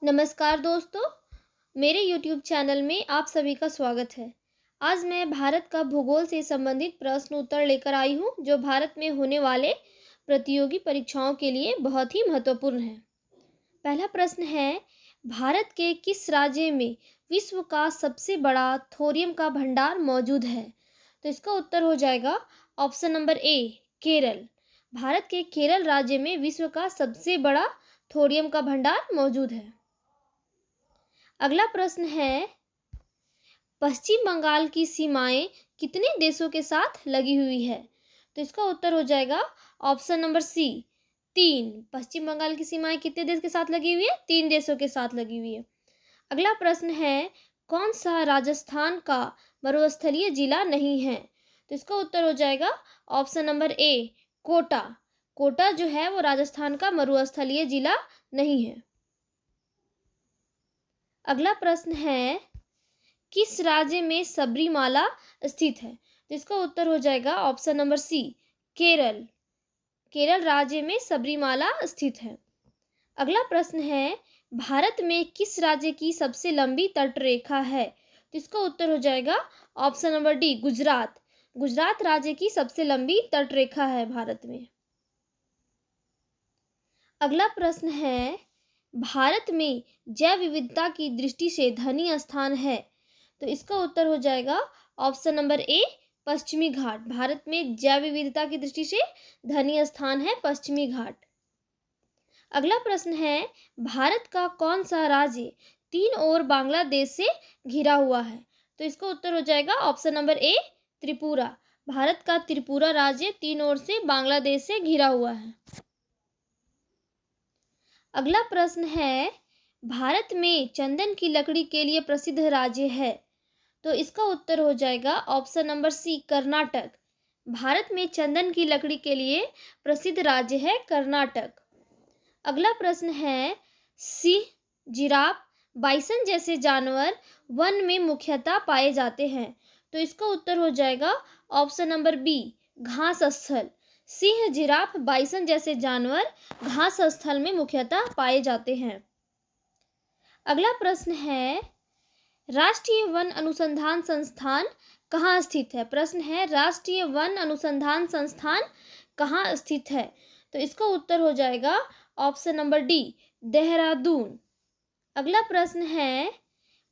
नमस्कार दोस्तों, मेरे YouTube चैनल में आप सभी का स्वागत है। आज मैं भारत का भूगोल से संबंधित प्रश्न उत्तर लेकर आई हूँ, जो भारत में होने वाले प्रतियोगी परीक्षाओं के लिए बहुत ही महत्वपूर्ण है। पहला प्रश्न है, भारत के किस राज्य में विश्व का सबसे बड़ा थोरियम का भंडार मौजूद है? तो इसका उत्तर हो जाएगा ऑप्शन नंबर ए, केरल। भारत के केरल राज्य में विश्व का सबसे बड़ा थोरियम का भंडार मौजूद है। अगला प्रश्न है, पश्चिम बंगाल की सीमाएं कितने देशों के साथ लगी हुई है? तो इसका उत्तर हो जाएगा ऑप्शन नंबर सी, 3। पश्चिम बंगाल की सीमाएं कितने देश के साथ लगी हुई है? 3 देशों के साथ लगी हुई है। अगला प्रश्न है, कौन सा राजस्थान का मरुस्थलीय जिला नहीं है? तो इसका उत्तर हो जाएगा option number A, Kota. Kota जो है वो राजस्थान का मरुस्थलीय जिला नहीं है। अगला प्रश्न है, किस राज्य में सबरीमाला स्थित है? तो इसका उत्तर हो जाएगा option number C, Kerala. Kerala राज्य में सबरीमाला स्थित है। अगला प्रश्न है, भारत में किस राज्य की सबसे लंबी तटरेखा है? तो इसका उत्तर हो जाएगा option number D, Gujarat. Gujarat राज्य की सबसे लंबी तटरेखा है भारत में। अगला प्रश्न है, भारत में जैव विविधता की दृष्टि से धनी स्थान है? तो इसका उत्तर हो जाएगा ऑप्शन नंबर ए, पश्चिमी घाट। भारत में जैव विविधता की दृष्टि से धनी स्थान है पश्चिमी घाट। अगला प्रश्न है, भारत का कौन सा राज्य 3 ओर बांग्लादेश से घिरा हुआ है? तो इसका उत्तर हो जाएगा ऑप्शन नंबर ए, त्रिपुरा। भारत का त्रिपुरा राज्य 3 ओर से बांग्लादेश से घिरा हुआ है। अगला प्रश्न है, भारत में चंदन की लकड़ी के लिए प्रसिद्ध राज्य है? तो इसका उत्तर हो जाएगा option number C, Karnataka. Bharat में चंदन की लकड़ी के लिए प्रसिद्ध राज्य है कर्नाटक। अगला प्रश्न है, सिंह, जिराफ, बाइसन जैसे जानवर वन में मुख्यतः पाए जाते हैं? तो इसका उत्तर हो जाएगा ऑप्शन नंबर बी, घास स्थल। सिंह, जिराफ, बाइसन जैसे जानवर घास स्थल में मुख्यतः पाए जाते हैं। अगला प्रश्न है, राष्ट्रीय वन अनुसंधान संस्थान कहाँ स्थित है? प्रश्न है, राष्ट्रीय वन अनुसंधान संस्थान कहाँ स्थित है? तो इसका उत्तर हो जाएगा ऑप्शन नंबर डी, देहरादून। अगला प्रश्न है,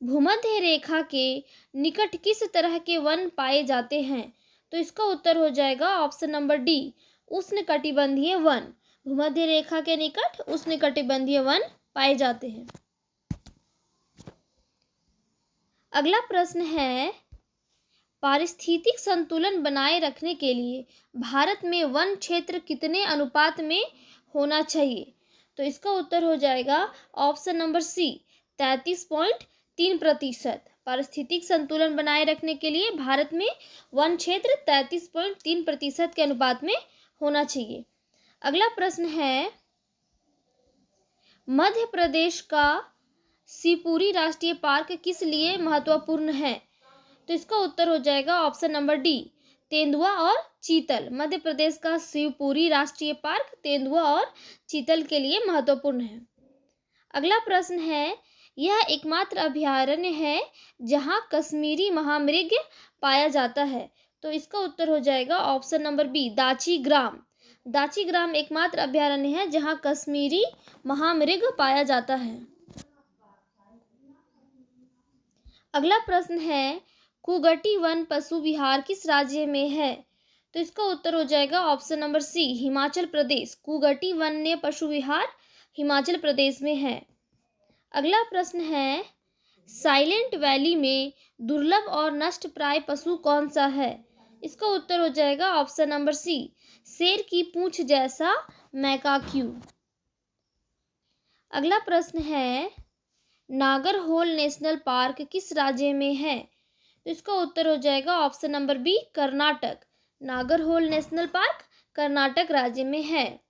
भूमध्य रेखा के निकट किस तरह के वन पाए जाते हैं? तो इसका उत्तर हो जाएगा ऑप्शन नंबर डी, उष्णकटिबंधीय वन। भूमध्य रेखा के निकट उष्णकटिबंधीय वन पाए जाते हैं। अगला प्रश्न है, पारिस्थितिक संतुलन बनाए रखने के लिए भारत में वन क्षेत्र कितने अनुपात में होना चाहिए? तो इसका उत्तर हो जाएगा ऑप्शन नंबर सी, 33.3%। पारिस्थितिक संतुलन बनाए रखने के लिए भारत में वन क्षेत्र 33.3% के अनुपात में होना चाहिए। अगला प्रश्न है, मध्य प्रदेश का शिवपुरी राष्ट्रीय पार्क किस लिए महत्वपूर्ण है? तो इसका उत्तर हो जाएगा ऑप्शन नंबर डी, तेंदुआ और चीतल। मध्य प्रदेश का शिवपुरी राष्ट्रीय पार्क तेंदुआ और चीतल के लिए महत्वपूर्ण है। अगला प्रश्न है, यह एकमात्र अभयारण्य है जहां कश्मीरी महामृग पाया जाता है? तो इसका उत्तर हो जाएगा ऑप्शन नंबर बी, दाची ग्राम। दाची ग्राम एकमात्र अभयारण्य है जहां कश्मीरी महामृग पाया जाता है। अगला प्रश्न है, कुगटी वन पशु विहार किस राज्य में है? तो इसका उत्तर हो जाएगा ऑप्शन नंबर सी, हिमाचल प्रदेश। कुगटी वन्य पशु विहार हिमाचल प्रदेश में है। अगला प्रश्न है, साइलेंट वैली में दुर्लभ और नष्ट प्राय पशु कौन सा है? इसका उत्तर हो जाएगा ऑप्शन नंबर सी, शेर की पूंछ जैसा मैकाक्यू। अगला प्रश्न है, नागरहोल नेशनल पार्क किस राज्य में है? तो इसका उत्तर हो जाएगा option number B, Karnataka. Nagarhole national park Karnataka राज्य में है।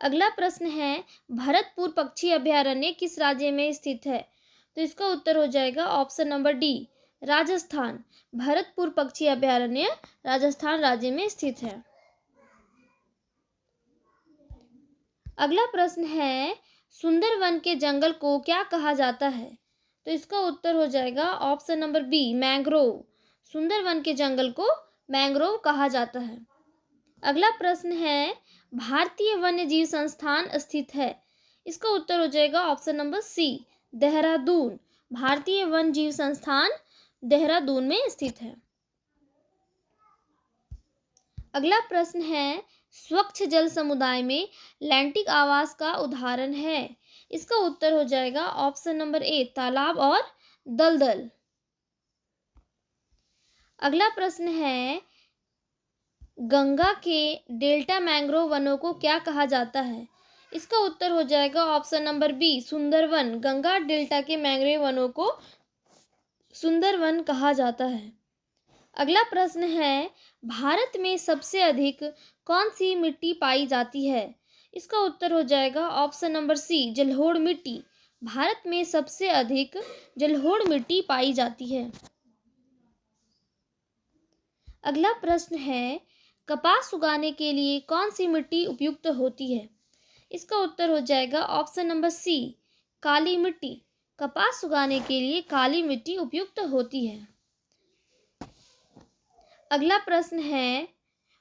अगला प्रश्न है, भरतपुर पक्षी अभयारण्य किस राज्य में स्थित है? तो इसका उत्तर हो जाएगा option number D, Rajasthan. Bharatpur पक्षी अभयारण्य राजस्थान राज्य में स्थित है। अगला प्रश्न है, सुंदरवन के जंगल को क्या कहा जाता है? तो इसका उत्तर हो जाएगा option number B, mangrove. Sundarbans के जंगल को मैंग्रोव कहा जाता है। अगला प्रश्न है, भारतीय वन्य जीव संस्थान स्थित है? इसका उत्तर हो जाएगा ऑप्शन नंबर सी, देहरादून। भारतीय वन्य जीव संस्थान देहरादून में स्थित है। अगला प्रश्न है, स्वच्छ जल समुदाय में लैंटिक आवास का उदाहरण है? इसका उत्तर हो जाएगा ऑप्शन नंबर ए, तालाब और दलदल। अगला प्रश्न है, गंगा के डेल्टा मैंग्रोव वनों को क्या कहा जाता है? इसका उत्तर हो जाएगा option number B, Sundarbans. Ganga delta के मैंग्रोव वनों को सुंदरवन कहा जाता है। अगला प्रश्न है, भारत में सबसे अधिक कौन सी मिट्टी पाई जाती है? इसका उत्तर हो जाएगा ऑप्शन नंबर सी, जलोढ़ मिट्टी। भारत में सबसे अधिक जलोढ़ मिट्टी पाई जाती है। अगला प्रश्न है, कपास उगाने के लिए कौन सी मिट्टी उपयुक्त होती है? इसका उत्तर हो जाएगा ऑप्शन नंबर सी, काली मिट्टी। कपास उगाने के लिए काली मिट्टी उपयुक्त होती है। अगला प्रश्न है,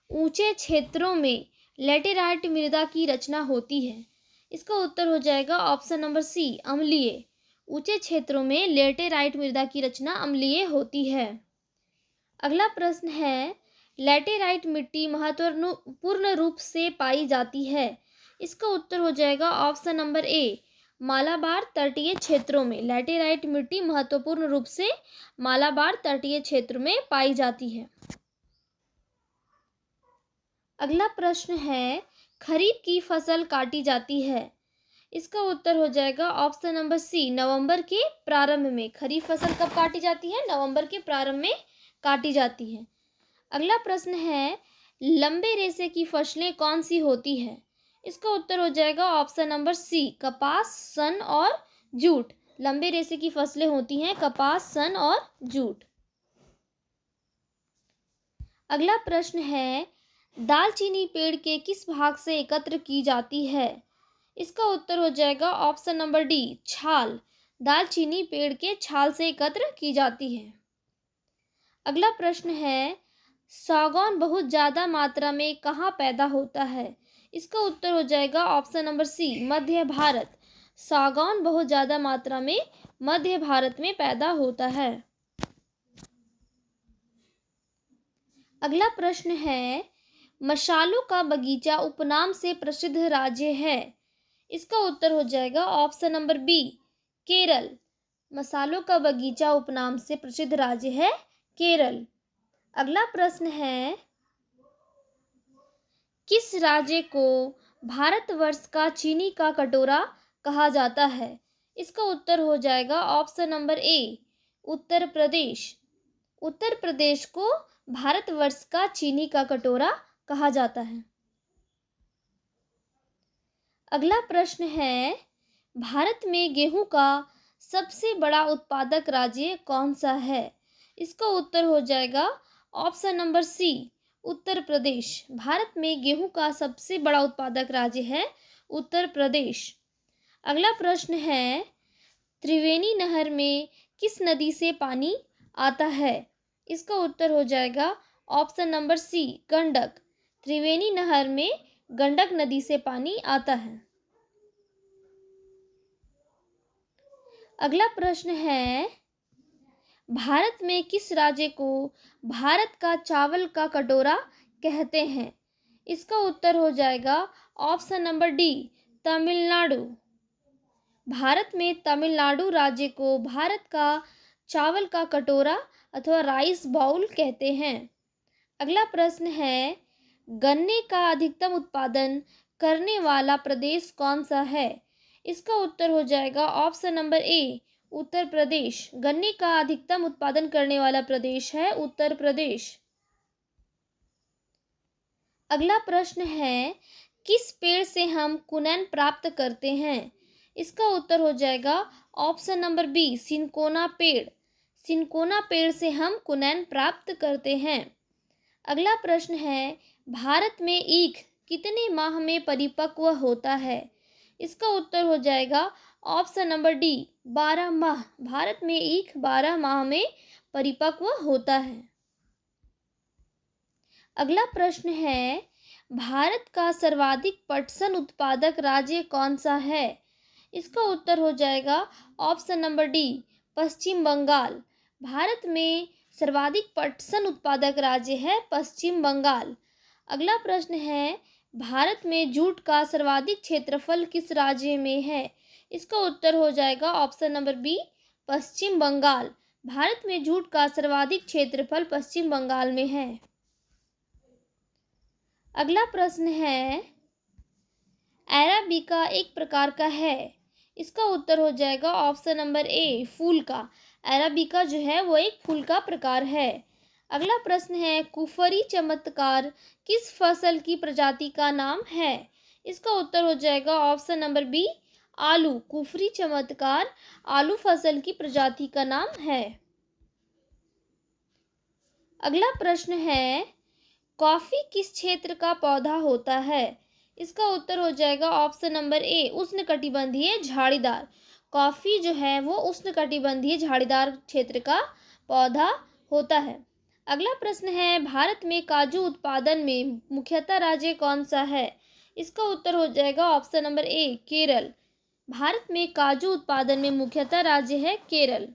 ऊंचे क्षेत्रों में लैटेराइट मृदा की रचना होती है? इसका उत्तर हो जाएगा ऑप्शन नंबर सी, अम्लीय। ऊंचे क्षेत्रों में लैटेराइट मृदा की रचना अम्लीय होती है। अगला प्रश्न है, लैटेराइट मिट्टी महत्वपूर्ण रूप से पाई जाती है? इसका उत्तर हो जाएगा ऑप्शन नंबर ए, मालाबार तटीय क्षेत्रों में। लैटेराइट मिट्टी महत्वपूर्ण रूप से मालाबार तटीय क्षेत्र में पाई जाती है। अगला प्रश्न है, खरीफ की फसल काटी जाती है? इसका उत्तर हो जाएगा ऑप्शन नंबर सी, नवंबर के प्रारंभ में। खरीफ फसल कब काटी जाती है? नवंबर के प्रारंभ में काटी जाती है। अगला प्रश्न है, लंबे रेशे की फसलें कौन सी होती है? इसका उत्तर हो जाएगा ऑप्शन नंबर सी, कपास, सन और जूट। लंबे रेशे की फसलें होती हैं कपास, सन और जूट। अगला प्रश्न है, दालचीनी पेड़ के किस भाग से एकत्र की जाती है? इसका उत्तर हो जाएगा ऑप्शन नंबर डी, छाल। दालचीनी पेड़ के छाल से एकत्र की जाती है। अगला प्रश्न है, सागौन बहुत ज़्यादा मात्रा में कहाँ पैदा होता है? इसका उत्तर हो जाएगा ऑप्शन नंबर सी, मध्य भारत। सागौन बहुत ज़्यादा मात्रा में मध्य भारत में पैदा होता है। अगला प्रश्न है, मसालों का बगीचा उपनाम से प्रसिद्ध राज्य है? इसका उत्तर हो जाएगा ऑप्शन नंबर बी, केरल। मसालों का बगीचा उपनाम से प्रसिद्ध राज्य है केरल। अगला प्रश्न है, किस राज्य को भारतवर्ष का चीनी का कटोरा कहा जाता है? इसका उत्तर हो जाएगा ऑप्शन नंबर ए, उत्तर प्रदेश। उत्तर प्रदेश को भारतवर्ष का चीनी का कटोरा कहा जाता है। अगला प्रश्न है, भारत में गेहूं का सबसे बड़ा उत्पादक राज्य कौन सा है? इसका उत्तर हो जाएगा ऑप्शन नंबर सी, उत्तर प्रदेश। भारत में गेहूं का सबसे बड़ा उत्पादक राज्य है उत्तर प्रदेश। अगला प्रश्न है, त्रिवेणी नहर में किस नदी से पानी आता है? इसका उत्तर हो जाएगा ऑप्शन नंबर सी, गंडक। त्रिवेणी नहर में गंडक नदी से पानी आता है। अगला प्रश्न है, भारत में किस राज्य को भारत का चावल का कटोरा कहते हैं? इसका उत्तर हो जाएगा option number D, Tamil Nadu. Bharat में तमिलनाडु राज्य को भारत का चावल का कटोरा अथवा राइस बाउल कहते हैं। अगला प्रश्न है, गन्ने का अधिकतम उत्पादन करने वाला प्रदेश कौन सा है? इसका उत्तर हो जाएगा ऑप्शन नंबर ए, उत्तर प्रदेश। गन्ने का अधिकतम उत्पादन करने वाला प्रदेश है उत्तर प्रदेश। अगला प्रश्न है, किस पेड़ से हम कुनैन प्राप्त करते हैं? इसका उत्तर हो जाएगा ऑप्शन नंबर बी, सिनकोना पेड़। सिनकोना पेड़ से हम कुनैन प्राप्त करते हैं। अगला प्रश्न है, भारत में ईख कितने माह में परिपक्व होता है? इसका उत्तर हो जाएगा ऑप्शन नंबर डी 12 माह। भारत में ईख 12 माह में परिपक्व होता है। अगला प्रश्न है, भारत का सर्वाधिक पटसन उत्पादक राज्य कौन सा है? इसका उत्तर हो जाएगा ऑप्शन नंबर डी पश्चिम बंगाल। भारत में सर्वाधिक पटसन उत्पादक राज्य है पश्चिम बंगाल। अगला प्रश्न है, भारत में जूट का सर्वाधिक क्षेत्रफल किस राज्य में है? इसका उत्तर हो जाएगा ऑप्शन नंबर बी पश्चिम बंगाल। भारत में जूट का सर्वाधिक क्षेत्रफल पश्चिम बंगाल में है। अगला प्रश्न है, अरेबिका एक प्रकार का है। इसका उत्तर हो जाएगा ऑप्शन नंबर ए फूल का। अरेबिका जो है वो एक फूल का प्रकार है। अगला प्रश्न है, कुफरी चमत्कार किस फसल की प्रजाति का नाम है? इसका उत्तर हो जाएगा ऑप्शन नंबर बी आलू। कुफरी चमत्कार आलू फसल की प्रजाति का नाम है। अगला प्रश्न है, कॉफी किस क्षेत्र का पौधा होता है? इसका उत्तर हो जाएगा ऑप्शन नंबर ए उष्णकटिबंधीय झाड़ीदार। कॉफी जो है वो उष्णकटिबंधीय झाड़ीदार क्षेत्र का पौधा होता है। अगला प्रश्न है, भारत में काजू उत्पादन में मुख्यतः राज्य कौन सा है? इसका उत्तर हो जाएगा ऑप्शन नंबर ए केरल। भारत में काजू उत्पादन में मुख्यतः राज्य है केरल।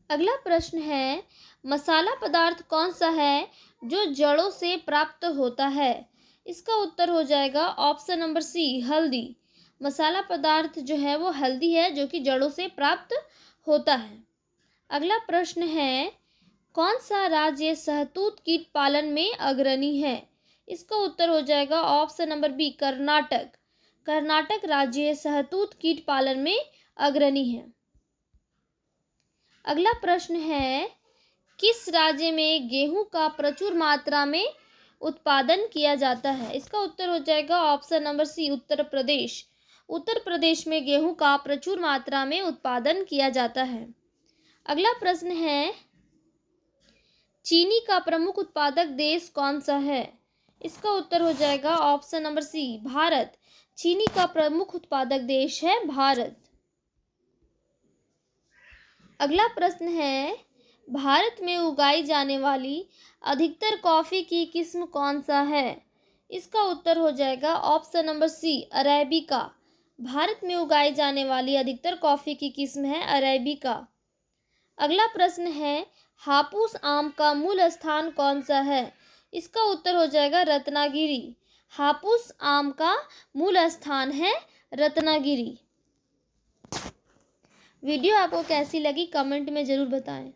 अगला प्रश्न है, मसाला पदार्थ कौन सा है जो जड़ों से प्राप्त होता है? इसका उत्तर हो जाएगा ऑप्शन नंबर सी हल्दी। मसाला पदार्थ जो है वो हल्दी है जो कि जड़ों से प्राप्त होता है। अगला प्रश्न है, कौन सा राज्य शहतूत कीट पालन में अग्रणी है? इसका उत्तर हो जाएगा option number B Karnataka. Karnataka राज्य शहतूत कीट पालन में अग्रणी है। अगला प्रश्न है, किस राज्य में गेहूं का प्रचुर मात्रा में उत्पादन किया जाता है? इसका उत्तर हो जाएगा ऑप्शन नंबर सी उत्तर प्रदेश। उत्तर प्रदेश में गेहूं का प्रचुर मात्रा में उत्पादन किया जाता है। अगला प्रश्न है, चीनी का प्रमुख उत्पादक देश कौन सा है? इसका उत्तर हो जाएगा ऑप्शन नंबर सी भारत। चीनी का प्रमुख उत्पादक देश है भारत। अगला प्रश्न है, भारत में उगाई जाने वाली अधिकतर कॉफ़ी की किस्म कौन सा है? इसका उत्तर हो जाएगा option number C arabica. Bharat में उगाई जाने वाली अधिकतर कॉफ़ी की किस्म है अरेबिका। अगला प्रश्न है, हापुस आम का मूल स्थान कौन सा है? इसका उत्तर हो जाएगा रत्नागिरी। हापुस आम का मूल स्थान है रत्नागिरी। वीडियो आपको कैसी लगी कमेंट में ज़रूर बताएं।